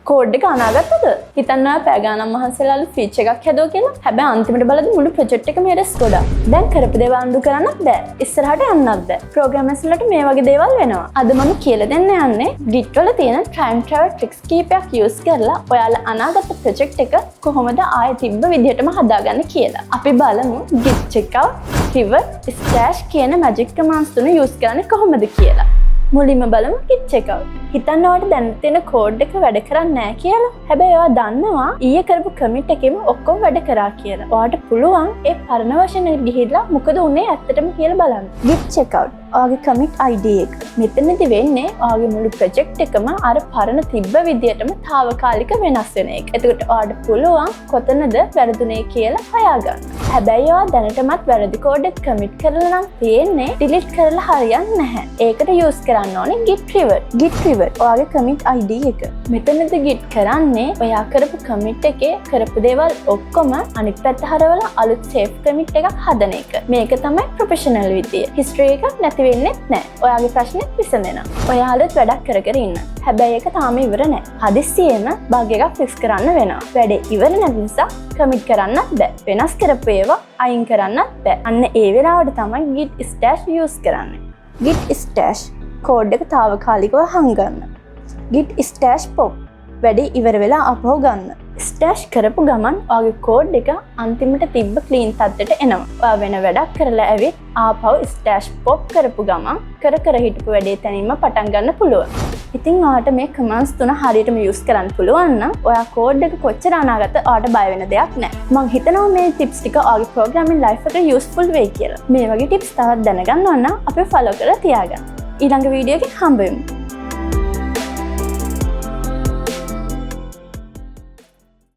Code එක අනාගත්තද? හිතන්න ඔයා පැය ගාණක් මහන්සියලාලු ෆීචර් එකක් හැදුවා කියලා. හැබැයි අන්තිමට බලද්දි මුළු ප්‍රොජෙක්ට් එකම එරස් ගොඩක්. දැන් කරපු දේවල් අඳු කරන්නත් බෑ. ඉස්සරහට යන්නත් බෑ. ප්‍රෝග්‍රෑමර්ස් වලට මේ වගේ දේවල් වෙනවා. අද මම කියලා දෙන්න යන්නේ Git වල තියෙන time travel tricks කීපයක් use කරලා ඔයාලා අනාගත ප්‍රොජෙක්ට් එක කොහොමද ආයෙ තිබ්බ විදිහටම හදාගන්න කියලා. අපි බලමු Git checkout, pivot, stash කියන magic commands තුන use කරන්නේ කොහොමද කියලා. මුලින්ම බලමු Git checkout. හිතන්න ඔයාලට දැන් තියෙන කෝඩ් එක වැඩ කරන්නේ නැහැ කියලා. හැබැයි ඔයා දන්නවා ඊයේ කරපු commit එකෙම ඔක්කොම වැඩ කරා කියලා. ඔයාලට පුළුවන් ඒ පරණ version එකට ගිහිල්ලා මොකද උනේ ඇත්තටම කියලා බලන්න. Git checkout. ඔයාගේ commit ID එක. මෙතනදි වෙන්නේ ඔයාගේ මුළු project එකම අර පරණ තිබ්බ විදියටම తాවකාලික වෙනස් වෙන එක. එතකොට ඔයාලට පුළුවන් කොතනද වැරදුනේ කියලා හොයාගන්න. හැබැයි ඔයා දැනටමත් වැරදි කෝඩ් එක commit කරලා නම් තියෙන්නේ delete කරලා හරියන්නේ නැහැ. ඒකට use කරන්න ඕනේ git pivot. Git pivot ඔයාගේ commit ID එක. මෙතනදී git කරන්නේ ඔයා කරපු commit එකේ කරපු දේවල් ඔක්කොම අනිත් පැත්ත හරවලා අලුත් safe commit එකක් හදන එක. මේක තමයි professional විදිය. history එකක් නැති වෙන්නේ නැහැ. ඔයාගේ ප්‍රශ්නෙත් විසඳෙනවා. ඔයාලත් වැඩක් කර කර ඉන්න. හැබැයි ඒක තාම ඉවර නැහැ. හදිස්සියෙම bug එකක් fix කරන්න වෙනවා. වැඩේ ඉවර නැති නිසා commit කරන්නත් බෑ. වෙනස් කරපු ඒවා අයින් කරන්නත් බෑ. අන්න ඒ වෙලාවට තමයි git stash use කරන්නේ. git stash කෝඩ් එක తాවකාලිකව හංගන්න. git stash pop වැඩේ ඉවර වෙලා අපහො ගන්න. ස්ටෑෂ් කරපු ගමන් ඔයාගේ කෝඩ් එක අන්තිමට තිබ්බ ක්ලීන් තත්ත්වයට එනවා. ඔයා වෙන වැඩක් කරලා ඇවිත් ආපහු ස්ටෑෂ් පොප් කරපු ගමන් කර හිටපු වැඩේ තැනින්ම පටන් ගන්න පුළුවන්. ඉතින් ඔයාට මේ කමාන්ඩ්ස් තුන හරියටම යූස් කරන්න පුළුවන් නම් ඔයා කෝඩ් එක කොච්චර අනාගත ඔයාට බය වෙන දෙයක් නැහැ. මම හිතනවා මේ ටිප්ස් ටික ඔයාගේ ප්‍රෝග්‍රෑමින් ලයිෆ් එකට යූස්ෆුල් වෙයි කියලා. මේ වගේ ටිප්ස් තවත් දැනගන්න ඕන නම් අපිව ෆලෝ කරලා තියාගන්න. ඊළඟ වීඩියෝ එකේ හම්බ වෙමු.